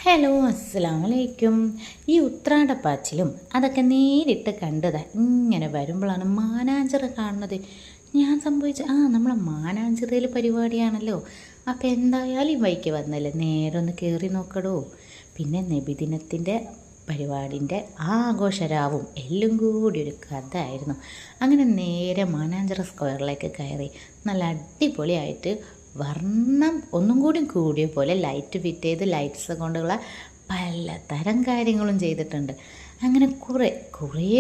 Hello അസ്സലാമലൈക്കും. ഈ ഉത്രാടപ്പാച്ചിലും അതൊക്കെ നേരിട്ട് കണ്ടതാ. ഇങ്ങനെ വരുമ്പോഴാണ് മാനാഞ്ചിറ കാണുന്നത്. ഞാൻ സംഭവിച്ച നമ്മളെ മാനാഞ്ചിറയിൽ പരിപാടിയാണല്ലോ. അപ്പോൾ എന്തായാലും ഈ വൈക്ക് വന്നല്ലേ, നേരെ ഒന്ന് കയറി നോക്കടോ. പിന്നെ നബിദിനത്തിൻ്റെ പരിപാടിൻ്റെ ആഘോഷരാവും എല്ലാം കൂടി ഒരു കഥ ആയിരുന്നു. അങ്ങനെ നേരെ മാനാഞ്ചിറ സ്ക്വയറിലേക്ക് കയറി നല്ല അടിപൊളിയായിട്ട് വർണ്ണം ഒന്നും കൂടി കൂടിയ പോലെ ലൈറ്റ് ഫിറ്റ് ചെയ്ത് ലൈറ്റ്സ് കൊണ്ടുള്ള പലതരം കാര്യങ്ങളും ചെയ്തിട്ടുണ്ട്. അങ്ങനെ കുറേ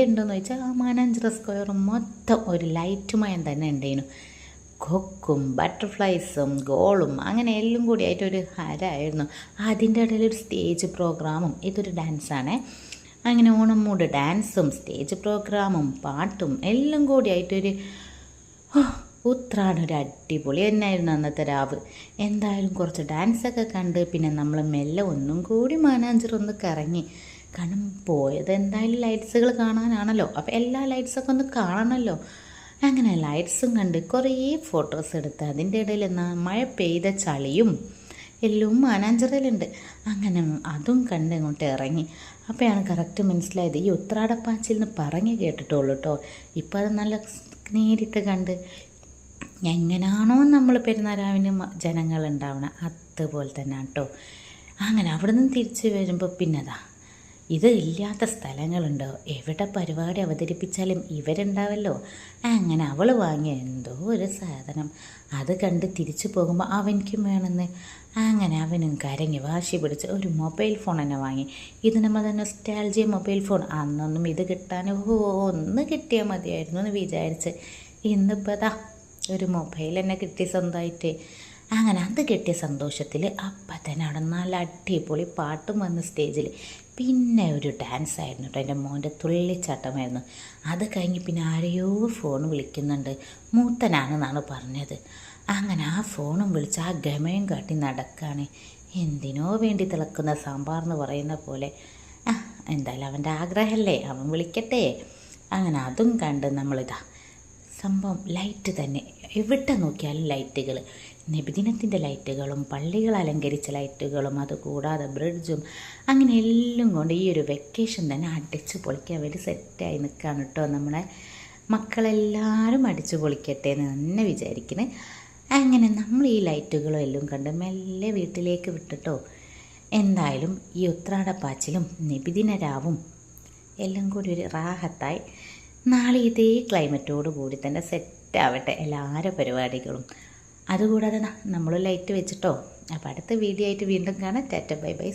ഉണ്ടെന്ന് വെച്ചാൽ ആ മാനാഞ്ചിറ സ്ക്വയർ മൊത്തം ഒരു ലൈറ്റ് മയം തന്നെ ഉണ്ടായിരുന്നു. കൊക്കും ബട്ടർഫ്ലൈസും ഗോളും അങ്ങനെ എല്ലാം കൂടി ആയിട്ടൊരു ഹരമായിരുന്നു. അതിൻ്റെ ഇടയിൽ ഒരു സ്റ്റേജ് പ്രോഗ്രാമും, ഇതൊരു ഡാൻസാണ്. അങ്ങനെ ഓണം മൂട് ഡാൻസും സ്റ്റേജ് പ്രോഗ്രാമും പാട്ടും എല്ലാം കൂടി ആയിട്ടൊരു ഉത്രാടം ഒരു അടിപൊളി തന്നെയായിരുന്നു അന്നത്തെ രാവ്. എന്തായാലും കുറച്ച് ഡാൻസൊക്കെ കണ്ട് പിന്നെ നമ്മൾ മെല്ലെ ഒന്നും കൂടി മാനാഞ്ചിറ ഒന്ന് കറങ്ങി. കാരണം പോയത് എന്തായാലും ലൈറ്റ്സുകൾ കാണാനാണല്ലോ, അപ്പോൾ എല്ലാ ലൈറ്റ്സൊക്കെ ഒന്ന് കാണണമല്ലോ. അങ്ങനെ ലൈറ്റ്സും കണ്ട് കുറേ ഫോട്ടോസ് എടുത്ത് അതിൻ്റെ ഇടയിൽ മഴ പെയ്ത ചളിയും എല്ലാം മാനാഞ്ചിറയിലുണ്ട്. അങ്ങനെ അതും കണ്ട് ഇങ്ങോട്ട് ഇറങ്ങി. അപ്പോഴാണ് കറക്റ്റ് മനസ്സിലായത് ഈ ഉത്രാടപ്പാച്ചിൽ നിന്ന് പറഞ്ഞ് കേട്ടിട്ടുള്ളൂ കേട്ടോ. ഇപ്പോൾ അത് നല്ല നേരിട്ട് കണ്ട് എങ്ങനെയാണോ നമ്മൾ പെരുന്നാരാവിന് ജനങ്ങളുണ്ടാവണം അതുപോലെ തന്നെ കേട്ടോ. അങ്ങനെ അവിടെ നിന്ന് തിരിച്ച് വരുമ്പോൾ പിന്നെതാ ഇത് ഇല്ലാത്ത സ്ഥലങ്ങളുണ്ടോ, എവിടെ പരിപാടി അവതരിപ്പിച്ചാലും ഇവരുണ്ടാവല്ലോ. അങ്ങനെ അവൾ വാങ്ങിയ എന്തോ ഒരു സാധനം അത് കണ്ട് തിരിച്ചു പോകുമ്പോൾ അവനിക്കും വേണമെന്ന്. അങ്ങനെ അവനും കരങ്ങി വാശി പിടിച്ച് ഒരു മൊബൈൽ ഫോൺ തന്നെ വാങ്ങി. ഇത് നമ്മൾ തന്നെ നൊസ്റ്റാൾജിയ മൊബൈൽ ഫോൺ. അന്നൊന്നും ഇത് കിട്ടാൻ ഒന്ന് കിട്ടിയാൽ മതിയായിരുന്നു എന്ന് വിചാരിച്ച് ഇന്നിപ്പോൾ അതാ ഒരു മൊബൈൽ തന്നെ കിട്ടി സ്വന്തമായിട്ട്. അങ്ങനെ അത് കിട്ടിയ സന്തോഷത്തിൽ അപ്പം തന്നെ അവിടെ നല്ല അടിപൊളി പാട്ടും വന്ന് സ്റ്റേജിൽ. പിന്നെ ഒരു ഡാൻസ് ആയിരുന്നു കേട്ടോ, എൻ്റെ മോൻ്റെ തുള്ളിച്ചാട്ടമായിരുന്നു. അത് കഴിഞ്ഞ് പിന്നെ ആരെയോ ഫോൺ വിളിക്കുന്നുണ്ട്, മൂത്തനാണെന്നാണ് പറഞ്ഞത്. അങ്ങനെ ആ ഫോണും വിളിച്ച് ആ ഗമയും കാട്ടി നടക്കുകയാണ്. എന്തിനോ വേണ്ടി തിളക്കുന്ന സാമ്പാർ എന്ന് പറയുന്ന പോലെ. എന്തായാലും അവൻ്റെ ആഗ്രഹമല്ലേ, അവൻ വിളിക്കട്ടെ. അങ്ങനെ അതും കണ്ട് നമ്മളിതാ സംഭവം ലൈറ്റ് തന്നെ, എവിടെ നോക്കിയാലും ലൈറ്റുകൾ, നബിദിനത്തിൻ്റെ ലൈറ്റുകളും പള്ളികൾ അലങ്കരിച്ച ലൈറ്റുകളും അതുകൂടാതെ ബ്രിഡ്ജും അങ്ങനെ എല്ലാം കൊണ്ട് ഈ ഒരു വെക്കേഷൻ തന്നെ അടിച്ച് പൊളിക്കാൻ വേണ്ടി സെറ്റായി നിൽക്കുകയാണ് കേട്ടോ. നമ്മളെ മക്കളെല്ലാവരും അടിച്ച് പൊളിക്കട്ടെ എന്ന് തന്നെ വിചാരിക്കുന്നത്. അങ്ങനെ നമ്മൾ ഈ ലൈറ്റുകളും എല്ലാം കണ്ട് മെല്ലെ വീട്ടിലേക്ക് വിട്ടിട്ടോ. എന്തായാലും ഈ ഉത്രാടപ്പാച്ചിലും നബിദിന രാവും എല്ലാം കൂടി ഒരു റാഹത്തായി. നാളെ ഇതേ ക്ലൈമറ്റോട് കൂടി തന്നെ സെറ്റാവട്ടെ എല്ലാവരുടെ പരിപാടികളും. അതുകൂടാതെ നമ്മൾ ലൈറ്റ് വെച്ചിട്ടോ. അപ്പോൾ അടുത്ത വീഡിയോ ആയിട്ട് വീണ്ടും കാണാം. Tata bye bye.